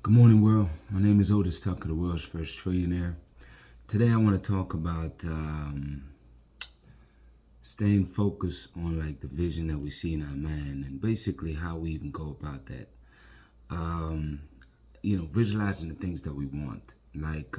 Good morning, world. My name is Otis Tucker, the world's first trillionaire. Today, I want to talk about staying focused on like the vision that we see in our mind, and basically how we even go about that. Visualizing the things that we want. Like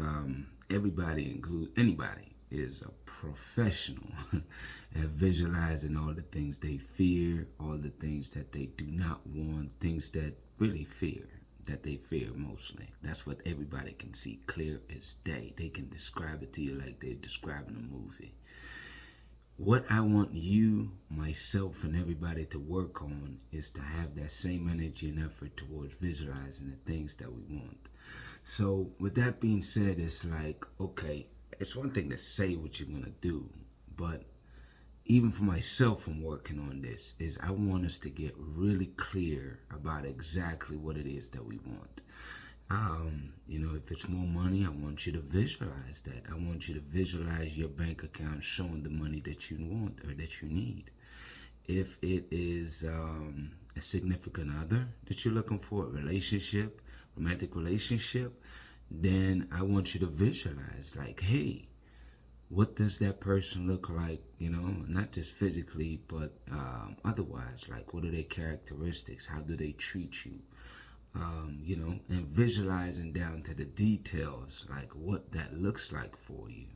everybody, include anybody, is a professional at visualizing all the things they fear, all the things that they do not want, things that really fear. That they fear mostly. That's what everybody can see clear as day. They can describe it to you like they're describing a movie. What I want you, myself, and everybody to work on is to have that same energy and effort towards visualizing the things that we want. So, with that being said, it's like, okay, it's one thing to say what you're going to do, but even for myself, I'm working on this, is I want us to get really clear about exactly what it is that we want. If it's more money, I want you to visualize that. I want you to visualize your bank account showing the money that you want or that you need. If it is a significant other that you're looking for, a relationship, romantic relationship, then I want you to visualize like, hey, what does that person look like, not just physically, but otherwise, like what are their characteristics, how do they treat you, and visualizing down to the details, like what that looks like for you.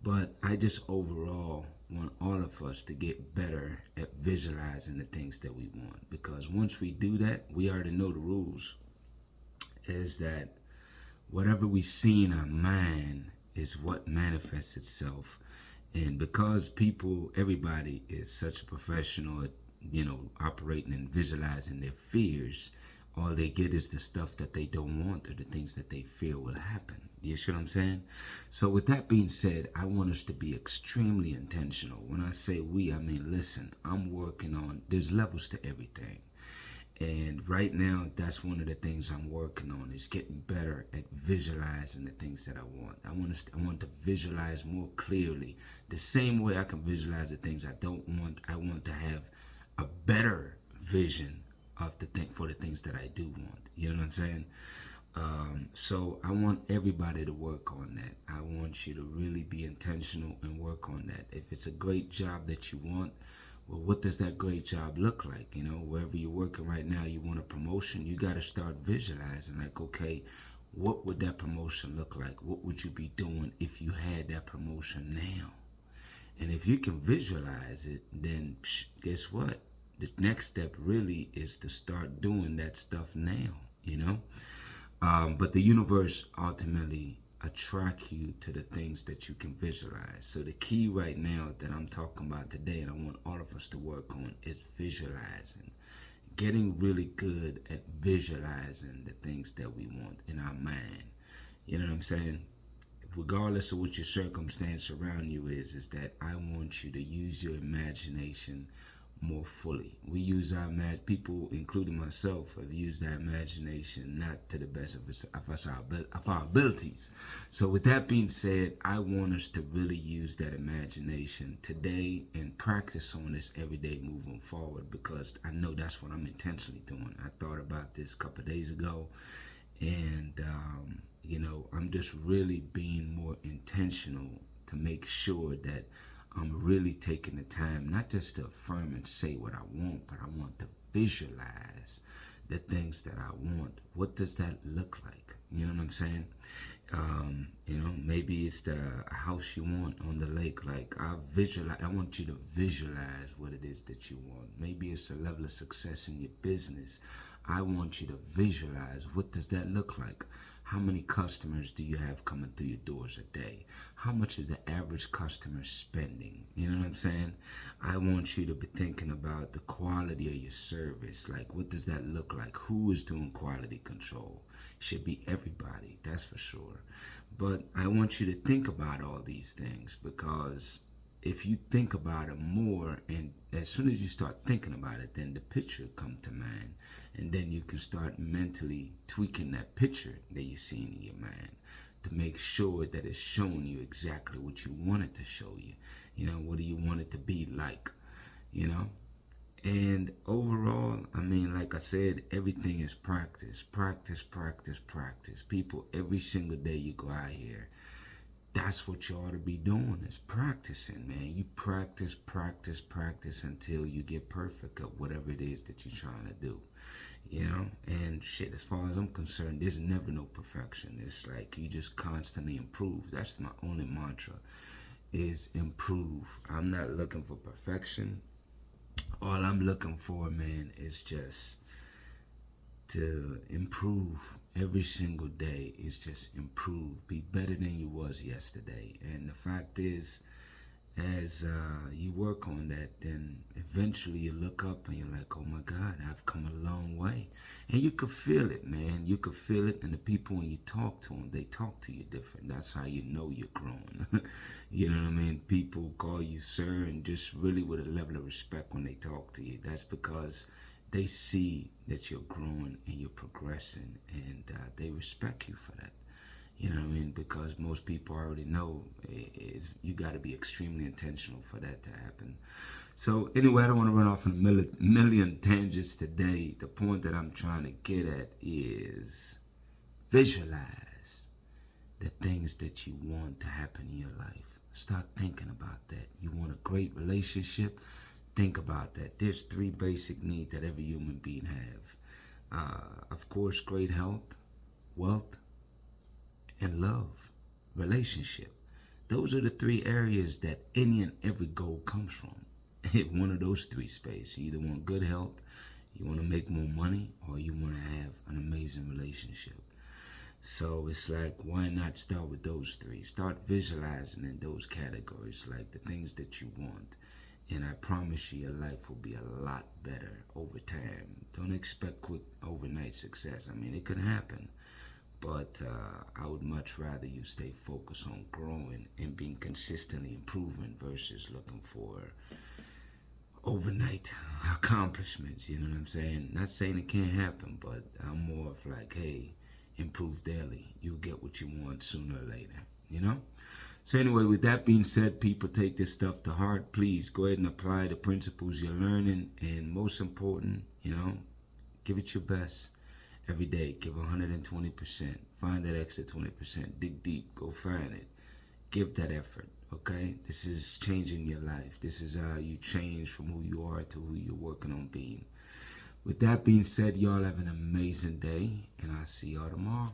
But I just overall want all of us to get better at visualizing the things that we want, because once we do that, we already know the rules, is that whatever we see in our mind is what manifests itself. And because everybody is such a professional at, operating and visualizing their fears, all they get is the stuff that they don't want or the things that they fear will happen. You see what I'm saying? So with that being said, I want us to be extremely intentional. When I say we, I mean, listen, I'm working on, there's levels to everything. And right now, that's one of the things I'm working on, is getting better at visualizing the things that I want. I want to visualize more clearly. The same way I can visualize the things I don't want, I want to have a better vision of for the things that I do want. You know what I'm saying? So I want everybody to work on that. I want you to really be intentional and work on that. If it's a great job that you want, well, what does that great job look like? Wherever you're working right now, you want a promotion, you got to start visualizing like, okay, what would that promotion look like? What would you be doing if you had that promotion now? And if you can visualize it, then guess what? The next step really is to start doing that stuff now. But the universe ultimately attract you to the things that you can visualize. So the key right now that I'm talking about today, and I want all of us to work on, is visualizing. Getting really good at visualizing the things that we want in our mind. You know what I'm saying? Regardless of what your circumstance around you is that I want you to use your imagination more fully. We use people, including myself, have used our imagination not to the best of our abilities. So with that being said, I want us to really use that imagination today and practice on this every day moving forward, because I know that's what I'm intentionally doing. I thought about this a couple of days ago, and I'm just really being more intentional to make sure that I'm really taking the time not just to affirm and say what I want, but I want to visualize the things that I want. What does that look like? You know what I'm saying? Maybe it's the house you want on the lake. Like I want you to visualize what it is that you want. Maybe it's a level of success in your business. I want you to visualize, what does that look like? How many customers do you have coming through your doors a day? How much is the average customer spending? You know what I'm saying? I want you to be thinking about the quality of your service. Like, what does that look like? Who is doing quality control? Should be everybody, that's for sure. But I want you to think about all these things, because if you think about it more, and as soon as you start thinking about it, then the picture come to mind, and then you can start mentally tweaking that picture that you've seen in your mind to make sure that it's showing you exactly what you want it to show you. What do you want it to be like? And overall, I mean, like I said, everything is practice, practice, practice, practice. People, every single day you go out here, that's what you ought to be doing, is practicing, man. You practice, practice, practice until you get perfect at whatever it is that you're trying to do. You know, and shit, as far as I'm concerned, there's never no perfection. It's like you just constantly improve. That's my only mantra, is improve. I'm not looking for perfection. All I'm looking for, man, is just to improve every single day. Is just improve, be better than you was yesterday. And the fact is, as you work on that, then eventually you look up and you're like, oh my God, I've come a long way. And you could feel it, man. You could feel it. And the people, when you talk to them, they talk to you different. That's how you know you're growing. You know what I mean? People call you sir, and just really with a level of respect when they talk to you. That's because they see that you're growing and you're progressing, and they respect you for that. You know what I mean? Because most people already know you got to be extremely intentional for that to happen. So anyway, I don't want to run off on a million tangents today. The point that I'm trying to get at is visualize the things that you want to happen in your life. Start thinking about that. You want a great relationship? Think about that. There's 3 basic needs that every human being have. Of course, great health, wealth, and love, relationship. Those are the 3 areas that any and every goal comes from. One of those 3 spaces. You either want good health, you want to make more money, or you want to have an amazing relationship. So it's like, why not start with those 3? Start visualizing in those categories, like the things that you want. And I promise you, your life will be a lot better over time. Don't expect quick overnight success. I mean, it can happen. But I would much rather you stay focused on growing and being consistently improving versus looking for overnight accomplishments. You know what I'm saying? Not saying it can't happen, but I'm more of like, hey, improve daily. You'll get what you want sooner or later, you know? So anyway, with that being said, people, take this stuff to heart. Please go ahead and apply the principles you're learning. And most important, you know, give it your best. Every day, give 120%. Find that extra 20%. Dig deep. Go find it. Give that effort, okay? This is changing your life. This is how you change from who you are to who you're working on being. With that being said, y'all have an amazing day, and I'll see y'all tomorrow.